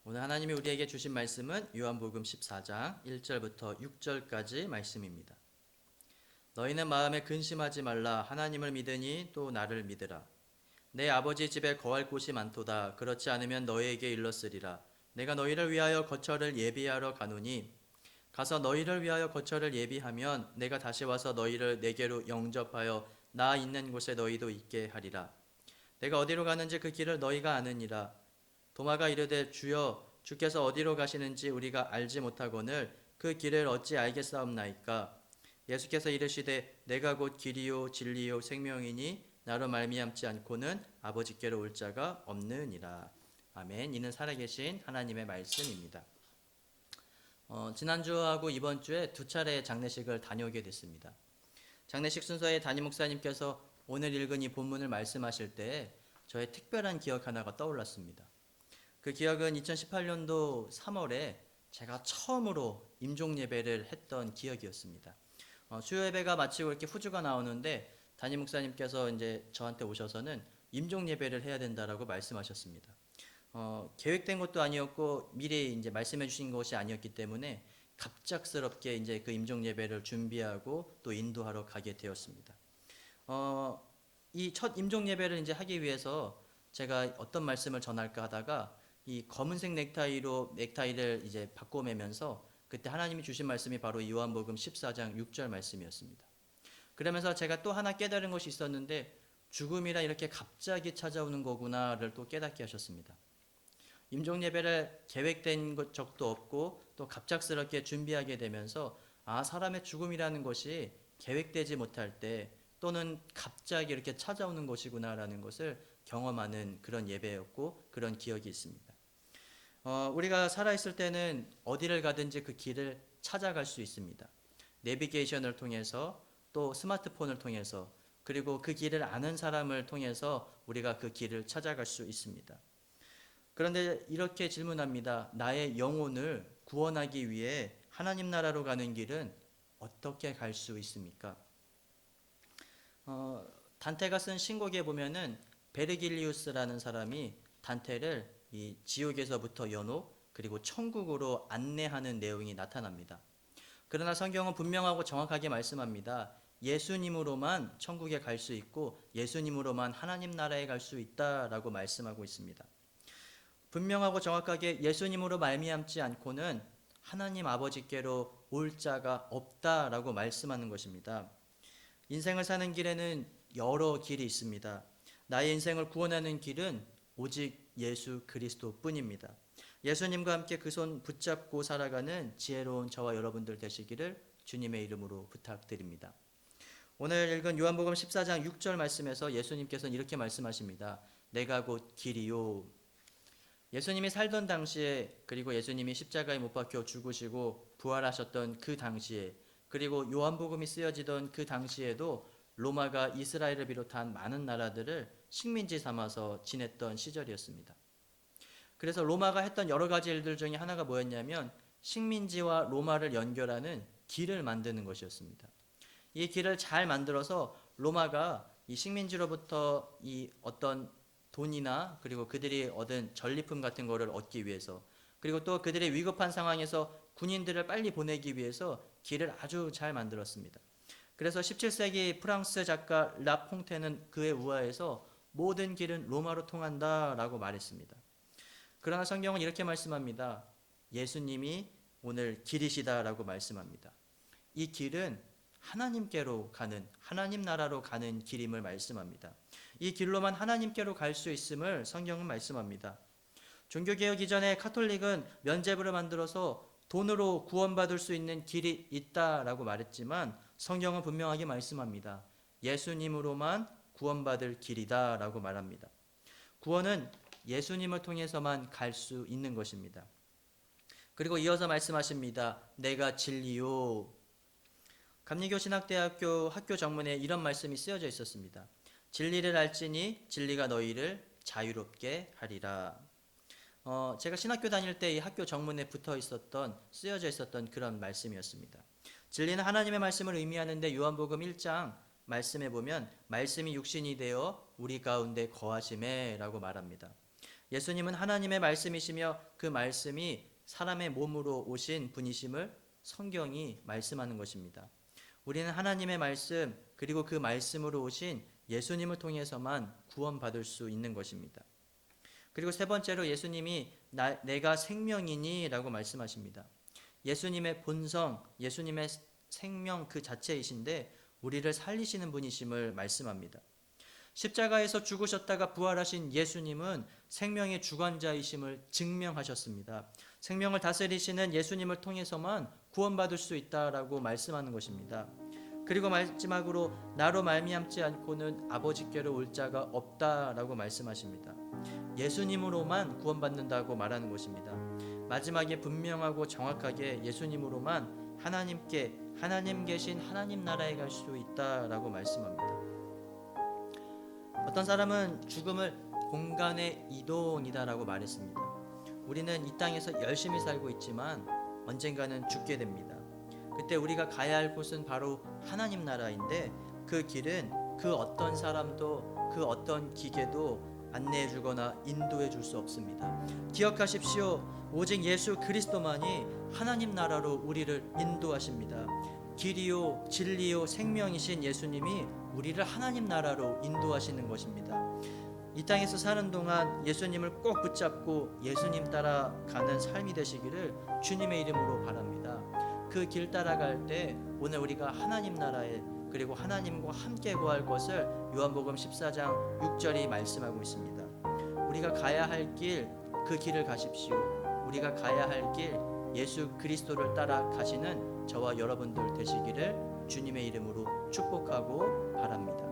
오늘 하나님이 우리에게 주신 말씀은 요한복음 14장 1절부터 6절까지 말씀입니다. 너희는 마음에 근심하지 말라. 하나님을 믿으니 또 나를 믿으라. 내 아버지 집에 거할 곳이 많도다. 그렇지 않으면 너희에게 일렀으리라. 내가 너희를 위하여 거처를 예비하러 가노니 가서 너희를 위하여 거처를 예비하면 내가 다시 와서 너희를 내게로 영접하여 나 있는 곳에 너희도 있게 하리라. 내가 어디로 가는지 그 길을 너희가 아느니라. 도마가 이르되 주여 주께서 어디로 가시는지 우리가 알지 못하거늘 그 길을 어찌 알겠사옵나이까. 예수께서 이르시되 내가 곧 길이요 진리요 생명이니 나로 말미암지 않고는 아버지께로 올 자가 없느니라. 아멘. 이는 살아계신 하나님의 말씀입니다. 지난주하고 이번 주에 두 차례 장례식을 다녀오게 됐습니다. 장례식 순서에 담임 목사님께서 오늘 읽은 이 본문을 말씀하실 때 저의 특별한 기억 하나가 떠올랐습니다. 그 기억은 2018년도 3월에 제가 처음으로 임종 예배를 했던 기억이었습니다. 수요 예배가 마치고 이렇게 후주가 나오는데 담임 목사님께서 이제 저한테 오셔서는 임종 예배를 해야 된다라고 말씀하셨습니다. 계획된 것도 아니었고 미리 이제 말씀해 주신 것이 아니었기 때문에 갑작스럽게 이제 그 임종 예배를 준비하고 또 인도하러 가게 되었습니다. 이 첫 임종 예배를 이제 하기 위해서 제가 어떤 말씀을 전할까 하다가 이 검은색 넥타이를 이제 바꿔매면서 그때 하나님이 주신 말씀이 바로 요한복음 14장 6절 말씀이었습니다. 그러면서 제가 또 하나 깨달은 것이 있었는데 죽음이라 이렇게 갑자기 찾아오는 거구나를 또 깨닫게 하셨습니다. 임종 예배를 계획된 적도 없고 또 갑작스럽게 준비하게 되면서 사람의 죽음이라는 것이 계획되지 못할 때 또는 갑자기 이렇게 찾아오는 것이구나라는 것을 경험하는 그런 예배였고 그런 기억이 있습니다. 우리가 살아있을 때는 어디를 가든지 그 길을 찾아갈 수 있습니다. 내비게이션을 통해서 또 스마트폰을 통해서 그리고 그 길을 아는 사람을 통해서 우리가 그 길을 찾아갈 수 있습니다. 그런데 이렇게 질문합니다. 나의 영혼을 구원하기 위해 하나님 나라로 가는 길은 어떻게 갈 수 있습니까? 단테가 쓴 신곡에 보면은 베르길리우스라는 사람이 단테를 이 지옥에서부터 연옥 그리고 천국으로 안내하는 내용이 나타납니다. 그러나 성경은 분명하고 정확하게 말씀합니다. 예수님으로만 천국에 갈 수 있고 예수님으로만 하나님 나라에 갈 수 있다라고 말씀하고 있습니다. 분명하고 정확하게 예수님으로 말미암지 않고는 하나님 아버지께로 올 자가 없다라고 말씀하는 것입니다. 인생을 사는 길에는 여러 길이 있습니다. 나의 인생을 구원하는 길은 오직 예수 그리스도 뿐입니다. 예수님과 함께 그 손 붙잡고 살아가는 지혜로운 저와 여러분들 되시기를 주님의 이름으로 부탁드립니다. 오늘 읽은 요한복음 14장 6절 말씀에서 예수님께서는 이렇게 말씀하십니다. 내가 곧 길이요. 예수님이 살던 당시에 그리고 예수님이 십자가에 못 박혀 죽으시고 부활하셨던 그 당시에 그리고 요한복음이 쓰여지던 그 당시에도 로마가 이스라엘을 비롯한 많은 나라들을 식민지 삼아서 지냈던 시절이었습니다. 그래서 로마가 했던 여러 가지 일들 중에 하나가 뭐였냐면 식민지와 로마를 연결하는 길을 만드는 것이었습니다. 이 길을 잘 만들어서 로마가 이 식민지로부터 이 어떤 돈이나 그리고 그들이 얻은 전리품 같은 거를 얻기 위해서 그리고 또 그들의 위급한 상황에서 군인들을 빨리 보내기 위해서 길을 아주 잘 만들었습니다. 그래서 17세기 프랑스 작가 라퐁테는 그의 우화에서 모든 길은 로마로 통한다라고 말했습니다. 그러나 성경은 이렇게 말씀합니다. 예수님이 오늘 길이시다라고 말씀합니다. 이 길은 하나님께로 가는 하나님 나라로 가는 길임을 말씀합니다. 이 길로만 하나님께로 갈 수 있음을 성경은 말씀합니다. 종교개혁 이전에 카톨릭은 면죄부를 만들어서 돈으로 구원받을 수 있는 길이 있다라고 말했지만 성경은 분명하게 말씀합니다. 예수님으로만 구원받을 길이다라고 말합니다. 구원은 예수님을 통해서만 갈 수 있는 것입니다. 그리고 이어서 말씀하십니다. 내가 진리요. 감리교 신학대학교 학교 정문에 이런 말씀이 쓰여져 있었습니다. 진리를 알지니 진리가 너희를 자유롭게 하리라. 제가 신학교 다닐 때 이 학교 정문에 쓰여져 있었던 그런 말씀이었습니다. 진리는 하나님의 말씀을 의미하는데 요한복음 1장 말씀에 보면 말씀이 육신이 되어 우리 가운데 거하심에 라고 말합니다. 예수님은 하나님의 말씀이시며 그 말씀이 사람의 몸으로 오신 분이심을 성경이 말씀하는 것입니다. 우리는 하나님의 말씀 그리고 그 말씀으로 오신 예수님을 통해서만 구원받을 수 있는 것입니다. 그리고 세 번째로 예수님이 내가 생명이니 라고 말씀하십니다. 예수님의 본성, 예수님의 생명 그 자체이신데 우리를 살리시는 분이심을 말씀합니다. 십자가에서 죽으셨다가 부활하신 예수님은 생명의 주관자이심을 증명하셨습니다. 생명을 다스리시는 예수님을 통해서만 구원받을 수 있다라고 말씀하는 것입니다. 그리고 마지막으로 나로 말미암지 않고는 아버지께로 올 자가 없다라고 말씀하십니다. 예수님으로만 구원받는다고 말하는 것입니다. 마지막에 분명하고 정확하게 예수님으로만 하나님 계신 하나님 나라에 갈 수 있다라고 말씀합니다. 어떤 사람은 죽음을 공간의 이동이다라고 말했습니다. 우리는 이 땅에서 열심히 살고 있지만 언젠가는 죽게 됩니다. 그때 우리가 가야 할 곳은 바로 하나님 나라인데 그 길은 그 어떤 사람도 그 어떤 기계도 안내해 주거나 인도해 줄 수 없습니다. 기억하십시오. 오직 예수 그리스도만이 하나님 나라로 우리를 인도하십니다. 길이요 진리요 생명이신 예수님이 우리를 하나님 나라로 인도하시는 것입니다. 이 땅에서 사는 동안 예수님을 꼭 붙잡고 예수님 따라가는 삶이 되시기를 주님의 이름으로 바랍니다. 그 길 따라갈 때 오늘 우리가 하나님 나라에 그리고 하나님과 함께 거할 것을 요한복음 14장 6절이 말씀하고 있습니다. 우리가 가야 할 길, 그 길을 가십시오. 우리가 가야 할 길, 예수 그리스도를 따라 가시는 저와 여러분들 되시기를 주님의 이름으로 축복하고 바랍니다.